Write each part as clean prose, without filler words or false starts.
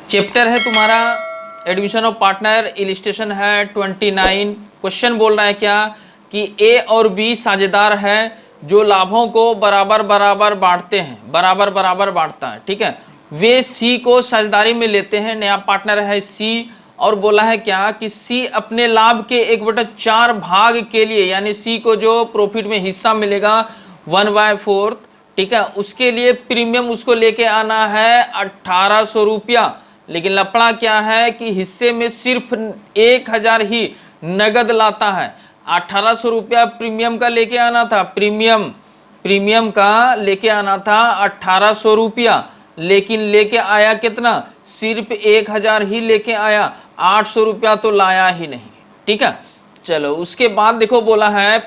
Chapter है तुम्हारा admission of partner, illustration है 29। क्वेश्चन बोल रहा है क्या कि ए और बी साझेदार हैं जो लाभों को बराबर बराबर बांटते हैं, बराबर बराबर बांटता है, ठीक है। वे सी को साझेदारी में लेते हैं, नया पार्टनर है सी, और बोला है क्या कि सी अपने लाभ के 1/4 भाग के लिए, यानी सी को जो प्रॉफिट में हिस्सा मिलेगा 1/4, ठीक है, उसके लिए प्रीमियम उसको लेके आना है 1800 रुपया। लेकिन लफड़ा क्या है कि हिस्से में सिर्फ 1000 ही नगद लाता है। 1800 रुपया प्रीमियम का लेके आना था, प्रीमियम का लेके आना था 1800 रुपया, लेकिन लेके आया कितना, सिर्फ 1000 ही लेके आया, 800 रुपया तो लाया ही नहीं, ठीक है। चलो उसके बाद देखो बोला है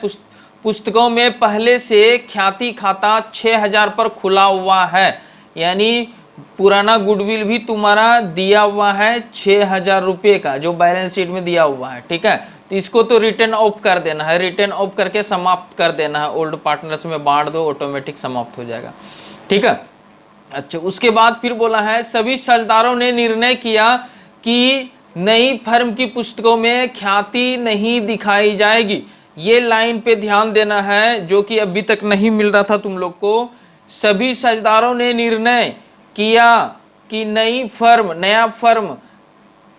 पुस्तकों में पहले से ख्याति खाता 6000 पर खुला हुआ है, यानी पुराना गुडविल भी तुम्हारा दिया हुआ है 6000 रुपये का, जो बैलेंस शीट में दिया हुआ है, ठीक है। तो इसको तो रिटर्न ऑफ कर देना है, रिटर्न ऑफ करके समाप्त कर देना है, ओल्ड पार्टनर्स में बांट दो, ऑटोमेटिक समाप्त हो जाएगा, ठीक है। अच्छा उसके बाद फिर बोला है सभी साझेदारों ने निर्णय किया कि नई फर्म की पुस्तकों में ख्याति नहीं दिखाई जाएगी। ये लाइन पे ध्यान देना है जो कि अभी तक नहीं मिल रहा था तुम लोग को। सभी साझेदारों ने निर्णय किया कि नया फर्म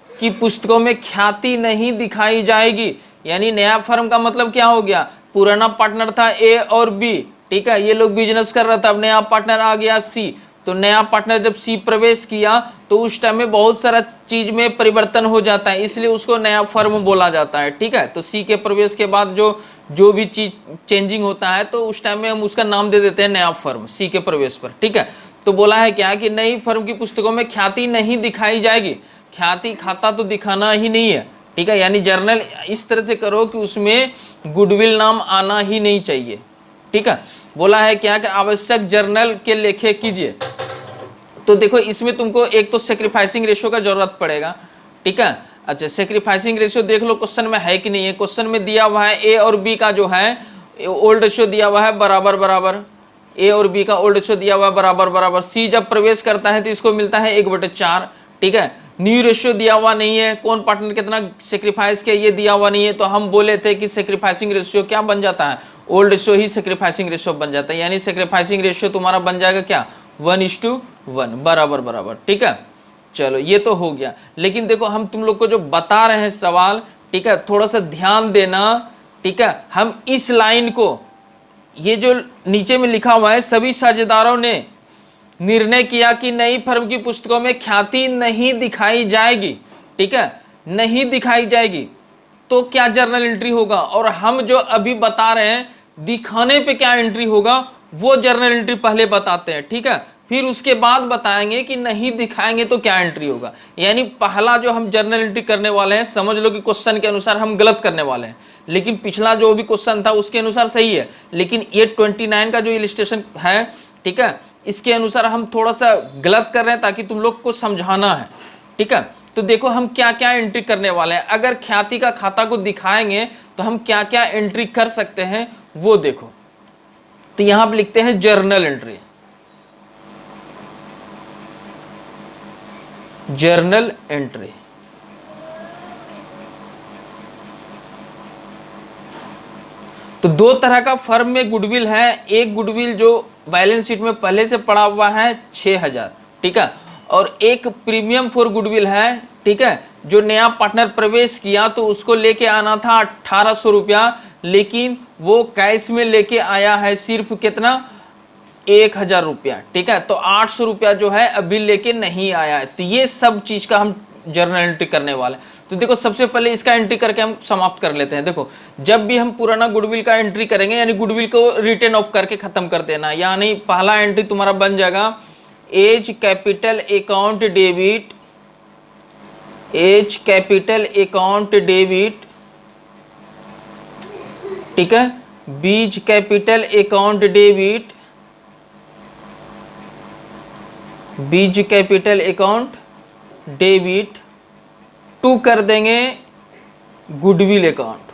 की पुस्तकों में ख्याति नहीं दिखाई जाएगी, यानी नया फर्म का मतलब क्या हो गया, पुराना पार्टनर था ए और बी, ठीक है, ये लोग बिजनेस कर रहा था, अब नया पार्टनर आ गया सी। तो नया पार्टनर जब सी प्रवेश किया तो उस टाइम में बहुत सारा चीज में परिवर्तन हो जाता है, इसलिए उसको नया फर्म बोला जाता है, ठीक है। तो सी के प्रवेश के बाद जो भी चीज चेंजिंग होता है तो उस टाइम में हम उसका नाम दे देते हैं नया फर्म, सी के प्रवेश पर, ठीक है। तो बोला है क्या कि नई फर्म की पुस्तकों में ख्याति नहीं दिखाई जाएगी, ख्याति खाता तो दिखाना ही नहीं है, ठीक है, यानी जर्नल इस तरह से करो कि उसमें गुडविल नाम आना ही नहीं चाहिए, ठीक है। बोला है क्या कि आवश्यक जर्नल के लेखे कीजिए। तो देखो इसमें तुमको एक तो सेक्रीफाइसिंग रेशियो का जरूरत पड़ेगा, ठीक है। अच्छा सेक्रीफाइसिंग रेशियो देख लो क्वेश्चन में है कि नहीं है। क्वेश्चन में दिया हुआ है ए और बी का जो है ओल्ड रेशियो दिया हुआ है बराबर बराबर, ए और बी का ओल्ड रेशियो दिया हुआ है बराबर बराबर। सी जब प्रवेश करता है तो इसको मिलता है 1/4, ठीक है। न्यू रेशियो दिया हुआ नहीं है, कौन पार्टनर कितना सेक्रीफाइस किया ये दिया हुआ नहीं है, तो हम बोले थे कि सेक्रीफाइसिंग रेशियो क्या बन जाता है, ओल्ड रेशियो ही सेक्रीफाइसिंग रेशियो बन जाता है, यानी सेक्रीफाइसिंग रेशियो तुम्हारा बन जाएगा क्या 1:1 बराबर बराबर, ठीक है। चलो ये तो हो गया। लेकिन देखो हम तुम लोग को जो बता रहे हैं सवाल, ठीक है, थोड़ा सा ध्यान देना, ठीक है। हम इस लाइन को, ये जो नीचे में लिखा हुआ है सभी साझेदारों ने निर्णय किया कि नई फर्म की पुस्तकों में ख्याति नहीं दिखाई जाएगी, ठीक है, नहीं दिखाई जाएगी, तो क्या जर्नल एंट्री होगा, और हम जो अभी बता रहे हैं दिखाने पे क्या एंट्री होगा वो जर्नल एंट्री पहले बताते हैं, ठीक है, फिर उसके बाद बताएंगे कि नहीं दिखाएंगे तो क्या एंट्री होगा। यानी पहला जो हम जर्नल एंट्री करने वाले हैं समझ लो कि क्वेश्चन के अनुसार हम गलत करने वाले हैं, लेकिन पिछला जो भी क्वेश्चन था उसके अनुसार सही है, लेकिन ये 29 का जो इलिस्ट्रेशन है, ठीक है, इसके अनुसार हम थोड़ा सा गलत कर रहे हैं ताकि तुम लोग को समझाना है, ठीक है। तो देखो हम क्या क्या एंट्री करने वाले हैं, अगर ख्याति का खाता को दिखाएंगे तो हम क्या क्या एंट्री कर सकते हैं वो देखो। तो यहां पर लिखते हैं जर्नल एंट्री, जर्नल एंट्री। तो दो तरह का फर्म में गुडविल है, एक गुडविल जो बैलेंस शीट में पहले से पड़ा हुआ है 6000, ठीक है, और एक प्रीमियम फॉर गुडविल है, ठीक है, जो नया पार्टनर प्रवेश किया तो उसको लेके आना था 1800 रुपया, लेकिन वो कैश में लेके आया है सिर्फ कितना 1000 रुपया, ठीक है। तो 800 रुपया जो है अभी लेके नहीं आया है। तो ये सब चीज का हम जर्नल एंट्री करने वाले हैं। तो देखो सबसे पहले इसका एंट्री करके हम समाप्त कर लेते हैं। देखो जब भी हम पुराना गुडविल का एंट्री करेंगे यानी गुडविल को रिटर्न ऑफ करके खत्म कर देना, यानी पहला एंट्री तुम्हारा बन जाएगा A's capital account debit, A's capital account debit, ठीक है, B's capital account debit, B's capital account debit, to कर देंगे गुडविल अकाउंट,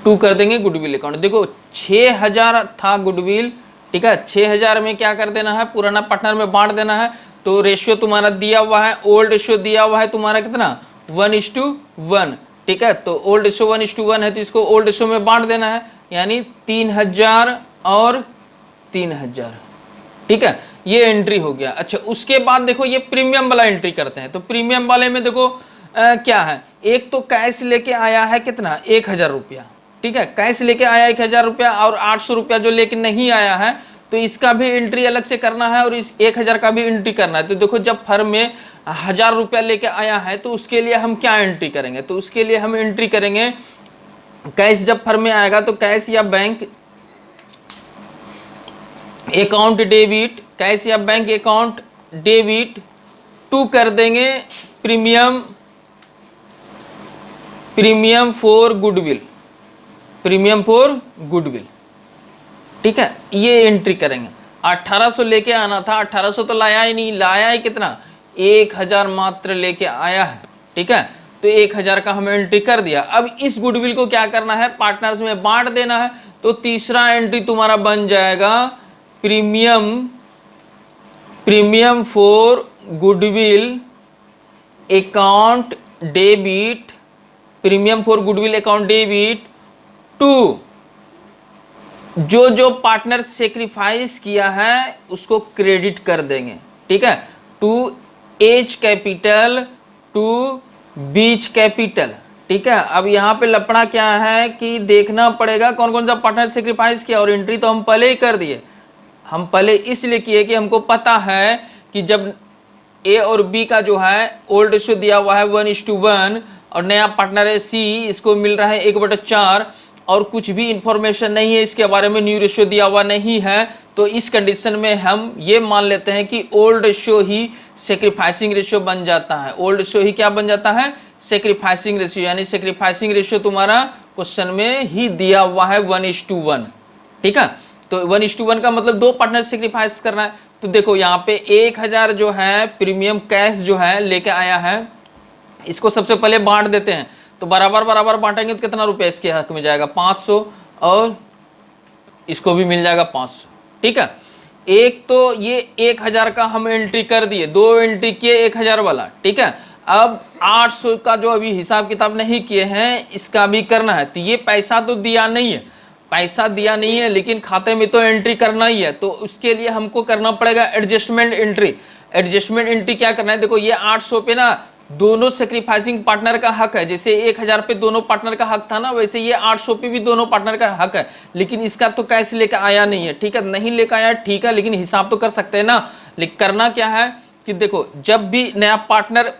2 कर देंगे गुडविल अकाउंट। देखो 6000 था गुडविल, ठीक है, 6000 में क्या कर देना है, पुराना पार्टनर में बांट देना है। तो रेशियो तुम्हारा दिया हुआ है, ओल्ड रेशियो दिया हुआ है तुम्हारा कितना, 1:1, ठीक है। तो ओल्ड रेशियो 1:1 है, तो इसको ओल्ड रेशियो में बांट देना है, यानी 3000 और 3000, ठीक है, ये एंट्री हो गया। अच्छा, उसके बाद देखो ये प्रीमियम वाला एंट्री करते हैं। तो प्रीमियम वाले में देखो क्या है, एक तो कैश लेके आया है कितना, 1000 रुपया, ठीक है, कैश लेके आया 1000 रुपया, और 800 रुपया जो लेके नहीं आया है, तो इसका भी एंट्री अलग से करना है और इस 1000 का भी एंट्री करना है। तो देखो जब फर्म में 1000 रुपया लेके आया है, तो उसके लिए हम क्या एंट्री करेंगे, तो उसके लिए हम एंट्री करेंगे कैश। जब फर्म में आएगा तो कैश या बैंक अकाउंट डेबिट, कैश या बैंक अकाउंट डेबिट टू कर देंगे premium for goodwill, premium for goodwill, ठीक है, ये एंट्री करेंगे। 1800 लेके आना था, 1800 तो लाया ही नहीं, लाया है कितना, 1000 मात्र लेके आया है, ठीक है। तो 1000 का हमें एंट्री कर दिया। अब इस गुडविल को क्या करना है, पार्टनर्स में बांट देना है। तो तीसरा एंट्री तुम्हारा बन जाएगा premium for goodwill account debit, premium for goodwill account debit to जो पार्टनर सेक्रीफाइस किया है उसको क्रेडिट कर देंगे, ठीक है, to A's capital to B's capital, ठीक है। अब यहाँ पे लपड़ा क्या है कि देखना पड़ेगा कौन कौन सा पार्टनर सेक्रीफाइस किया, और एंट्री तो हम पहले ही कर दिए। हम पहले इसलिए किए कि हमको पता है कि जब ए और बी का जो है ओल्ड रेशियो दिया हुआ है 1:1 और नया पार्टनर है सी, इसको मिल रहा है 1/4 और कुछ भी इंफॉर्मेशन नहीं है इसके बारे में, न्यू रेशियो दिया हुआ नहीं है। तो इस कंडीशन में हम ये मान लेते हैं कि ओल्ड रेशियो ही सेक्रीफाइसिंग रेशियो बन जाता है। ओल्ड रेशियो ही क्या बन जाता है, सेक्रीफाइसिंग रेशियो, यानी सेक्रीफाइसिंग रेशियो तुम्हारा क्वेश्चन में ही दिया हुआ है 1:1, ठीक है। तो 1:1 का मतलब 2 पार्टनर सेक्रीफाइस करना है। तो देखो यहाँ पे 1000 जो है प्रीमियम कैश जो है लेके आया है, इसको सबसे पहले बांट देते हैं। तो बराबर बराबर बांटेंगे तो कितना रुपया इसके हक में जाएगा, 500, और इसको भी मिल जाएगा 500, ठीक है। एक तो ये 1000 का हम एंट्री कर दिए, 2 एंट्री किए 1000 वाला, ठीक है। अब 800 का जो अभी हिसाब किताब नहीं किए हैं, इसका भी करना है। तो ये पैसा तो दिया नहीं है, पैसा दिया नहीं है, लेकिन खाते में तो एंट्री करना ही है। तो उसके लिए हमको करना पड़ेगा एडजस्टमेंट एंट्री। एडजस्टमेंट एंट्री क्या करना है, देखो ये 800 पे ना दोनों सेक्रीफाइसिंग पार्टनर का हक है। जैसे 1000 पे दोनों पार्टनर का हक था ना, वैसे ये 800 पे भी दोनों पार्टनर का हक है। लेकिन इसका तो कैश लेकर आया नहीं है, ठीक है, नहीं लेकर आया, ठीक है, लेकिन हिसाब तो कर सकते हैं ना। लेकिन करना क्या है कि देखो जब भी नया पार्टनर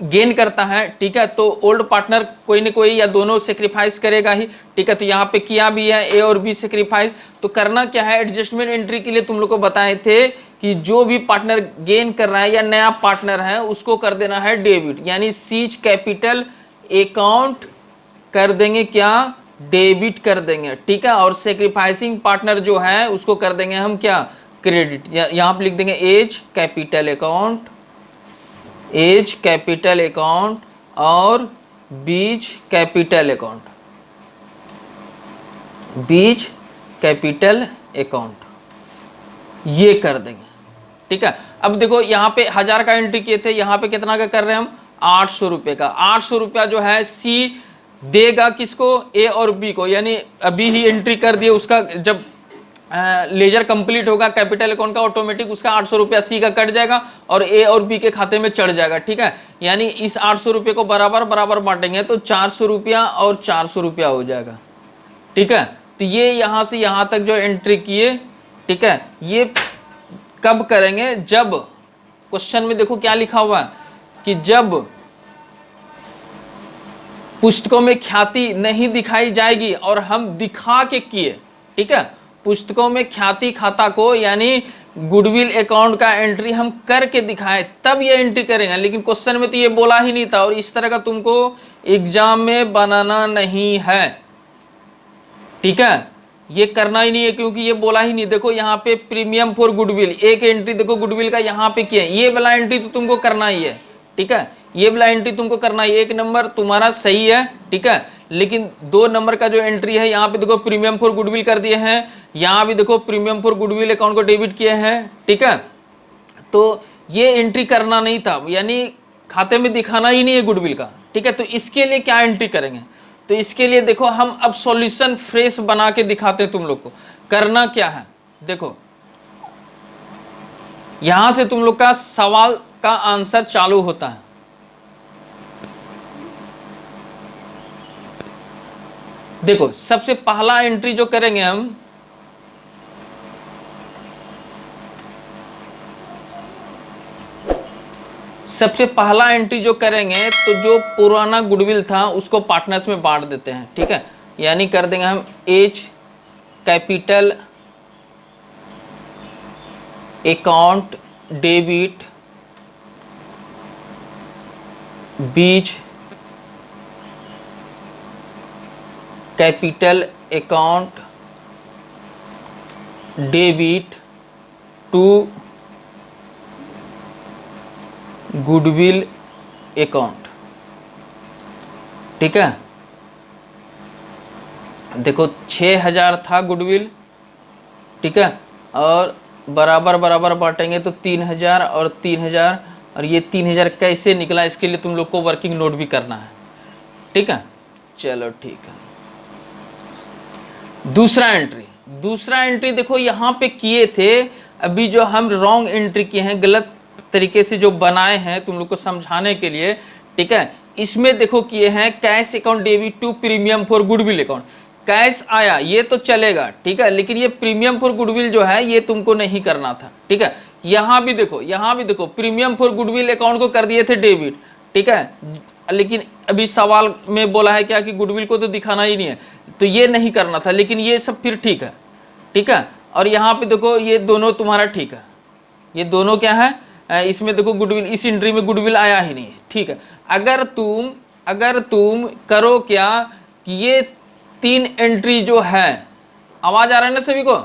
गेन करता है, ठीक है, तो ओल्ड पार्टनर कोई ना कोई या दोनों सेक्रीफाइस करेगा ही, ठीक है। तो यहाँ पे किया भी है ए और बी सेक्रीफाइस। तो करना क्या है, एडजस्टमेंट एंट्री के लिए तुम लोग को बताए थे कि जो भी पार्टनर गेन कर रहा है या नया पार्टनर है उसको कर देना है डेबिट, यानी सीज कैपिटल अकाउंट कर देंगे क्या, डेबिट कर देंगे, ठीक है। और सेक्रीफाइसिंग पार्टनर जो है उसको कर देंगे हम क्या, क्रेडिट। यहाँ पे लिख देंगे A's capital account, A's capital account और B's capital account, B's capital account, ये कर देंगे, ठीक है। अब देखो यहाँ पे 1000 का एंट्री किए थे, यहाँ पे कितना का कर रहे हैं हम, 800 रुपये का। 800 रुपया जो है सी देगा किसको, ए और बी को, यानी अभी ही एंट्री कर दिए उसका, जब लेजर कंप्लीट होगा कैपिटल अकाउंट का, ऑटोमेटिक उसका 800 रुपया सी का कट जाएगा और ए और बी के खाते में चढ़ जाएगा, ठीक है। यानी इस 800 रुपये को बराबर बराबर बांटेंगे तो 400 रुपया और 400 रुपया हो जाएगा, ठीक है। तो ये यहाँ से यहाँ तक जो एंट्री किए, ठीक है, ये कब करेंगे, जब क्वेश्चन में देखो क्या लिखा हुआ है कि जब पुस्तकों में ख्याति नहीं दिखाई जाएगी और हम दिखा के किए, ठीक है, पुस्तकों में ख्याति खाता को यानी गुडविल अकाउंट का एंट्री हम करके दिखाएं तब ये एंट्री करेंगे। लेकिन क्वेश्चन में तो ये बोला ही नहीं था और इस तरह का तुमको एग्जाम में बनाना नहीं है, ठीक है, ये करना ही नहीं है क्योंकि ये बोला ही नहीं। देखो यहाँ पे प्रीमियम फॉर गुडविल, एक एंट्री देखो गुडविल का यहाँ पे किया, ये वाला एंट्री तो तुमको करना ही है, ठीक है, ये वाला एंट्री तुमको करना है। 1 नंबर तुम्हारा सही है, ठीक है, लेकिन 2 नंबर का जो एंट्री है यहाँ पे देखो प्रीमियम फॉर गुडविल कर दिए हैं, यहाँ भी देखो प्रीमियम फॉर गुडविल अकाउंट को डेबिट किए हैं, ठीक है। तो ये एंट्री करना नहीं था, यानी खाते में दिखाना ही नहीं है गुडविल का, ठीक है। तो इसके लिए क्या एंट्री करेंगे, तो इसके लिए देखो हम अब सॉल्यूशन फ्रेश बना के दिखाते हैं तुम लोग को। करना क्या है, देखो यहां से तुम लोग का सवाल का आंसर चालू होता है। देखो सबसे पहला एंट्री जो करेंगे हम, सबसे पहला एंट्री जो करेंगे तो जो पुराना गुडविल था उसको पार्टनर्स में बांट देते हैं, ठीक है। यानी कर देंगे हम A's capital account debit B's capital account debit to goodwill account, ठीक है। देखो 6000 था गुडविल, ठीक है, और बराबर बराबर बांटेंगे तो 3000 और 3000, और ये 3000 कैसे निकला इसके लिए तुम लोग को वर्किंग नोट भी करना है, ठीक है। चलो ठीक है, दूसरा एंट्री देखो यहाँ पे किए थे, अभी जो हम रॉन्ग एंट्री किए हैं, गलत तरीके से जो बनाए हैं तुम लोग को समझाने के लिए, ठीक है। इसमें देखो किए हैं cash account debit to premium for goodwill account. Cash आया ये तो चलेगा, ठीक है, लेकिन ये प्रीमियम फॉर गुडविल जो है ये तुमको नहीं करना था, ठीक है। यहाँ भी देखो प्रीमियम फॉर गुडविल अकाउंट को कर दिए थे डेबिट, ठीक है, लेकिन अभी सवाल में बोला है क्या कि गुडविल को तो दिखाना ही नहीं है, तो ये नहीं करना था, लेकिन ये सब फिर ठीक है, ठीक है। और यहाँ पे देखो ये दोनों तुम्हारा ठीक है, ये दोनों क्या है, इसमें देखो गुडविल, इस एंट्री में गुडविल आया ही नहीं है, ठीक है। अगर तुम करो क्या कि ये 3 एंट्री जो है, आवाज आ रहा है ना सभी को,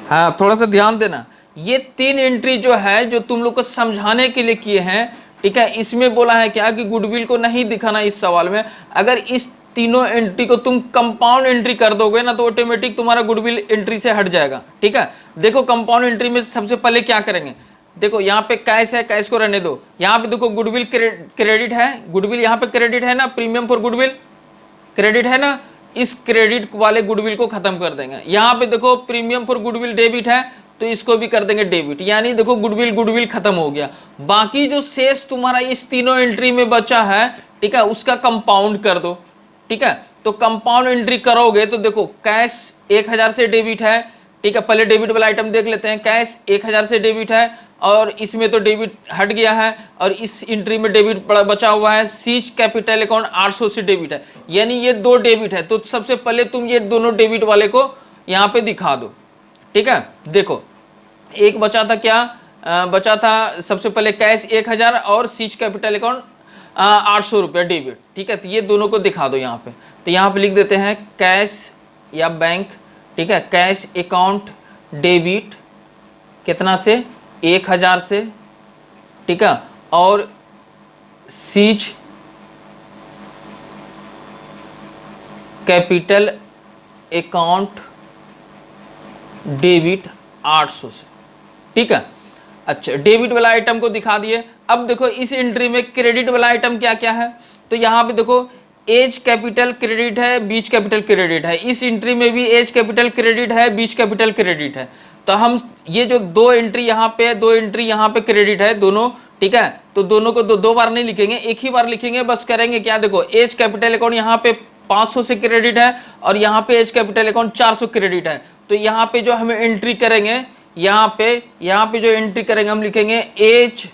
हाँ थोड़ा सा ध्यान देना, ये 3 एंट्री जो है जो तुम लोग को समझाने के लिए किए हैं, ठीक है। इसमें बोला है क्या कि गुडविल को नहीं दिखाना इस सवाल में। अगर इस तीनों एंट्री को तुम कंपाउंड एंट्री कर दोगे ना तो ऑटोमेटिक तुम्हारा गुडविल एंट्री से हट जाएगा, ठीक है। देखो कंपाउंड एंट्री में सबसे पहले क्या करेंगे, देखो यहाँ पे कैश है, कैश को रहने दो, यहाँ पे देखो गुडविल क्रेडिट है, गुडविल यहाँ पे क्रेडिट है ना, प्रीमियम फॉर गुडविल क्रेडिट है ना, इस क्रेडिट वाले गुडविल को खत्म कर देंगे। यहाँ पे देखो प्रीमियम फॉर गुडविल डेबिट है तो इसको भी कर देंगे डेबिट, यानी देखो गुडविल खत्म हो गया। बाकी जो शेष तुम्हारा इस तीनों एंट्री में बचा है, ठीक है, उसका कंपाउंड कर दो, ठीक है। तो कंपाउंड एंट्री करोगे तो देखो कैश 1000 से डेबिट है, ठीक है, पहले डेबिट वाला आइटम देख लेते हैं। कैश 1000 से डेबिट है और इसमें तो डेबिट हट गया है, और इस एंट्री में डेबिट बचा हुआ है। सीच कैपिटल अकाउंट 800 से डेबिट है, यानी ये 2 डेबिट है, तो सबसे पहले तुम ये दोनों डेबिट वाले को यहाँ पे दिखा दो, ठीक है। देखो एक बचा था क्या, बचा था सबसे पहले कैश 1000 और सीच कैपिटल अकाउंट 800 रुपया डेबिट, ठीक है। तो ये दोनों को दिखा दो यहाँ पे, तो यहाँ पे लिख देते हैं कैश या बैंक, ठीक है, कैश अकाउंट डेबिट कितना से 1000 से, ठीक है, और सीच कैपिटल अकाउंट डेबिट 800 से, ठीक है। अच्छा डेबिट वाला आइटम को दिखा दिए। अब देखो इस एंट्री में क्रेडिट वाला आइटम क्या क्या है, तो यहाँ पे देखो एज कैपिटल क्रेडिट है, बीच कैपिटल क्रेडिट है, इस एंट्री में भी एज कैपिटल क्रेडिट है, बीच कैपिटल क्रेडिट है। तो हम ये जो 2 एंट्री यहाँ पे है, 2 एंट्री यहाँ पे क्रेडिट है दोनों, ठीक है, तो दोनों को दो बार नहीं लिखेंगे, एक ही बार लिखेंगे। बस करेंगे क्या, देखो एज कैपिटल अकाउंट यहाँ पे 500 से क्रेडिट है और यहाँ पे एज कैपिटल अकाउंट 400 क्रेडिट है। तो यहाँ पे जो हमें एंट्री करेंगे, यहाँ पे जो एंट्री करेंगे हम लिखेंगे एज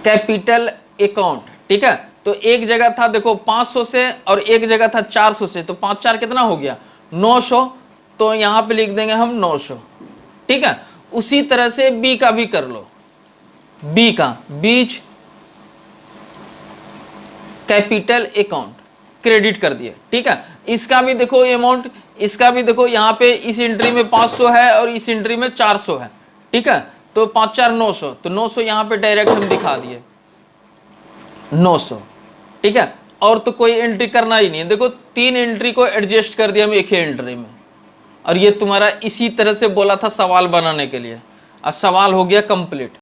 कैपिटल अकाउंट, ठीक है। तो एक जगह था देखो 500 से और एक जगह था 400 से, तो 5 4 कितना हो गया 900, तो यहां पे लिख देंगे हम 900, ठीक है। उसी तरह से बी का भी कर लो, बी का बीच कैपिटल अकाउंट क्रेडिट कर दिए, ठीक है। इसका भी देखो अमाउंट, इसका भी देखो यहाँ पे इस एंट्री में 500 है और इस एंट्री में 400 है, ठीक है। तो 5 4 900, तो 900 यहाँ पे डायरेक्ट हम दिखा दिए 900, ठीक है। और तो कोई एंट्री करना ही नहीं है। देखो 3 एंट्री को एडजस्ट कर दिया हम एक ही एंट्री में, और ये तुम्हारा इसी तरह से बोला था सवाल बनाने के लिए, और सवाल हो गया कंप्लीट।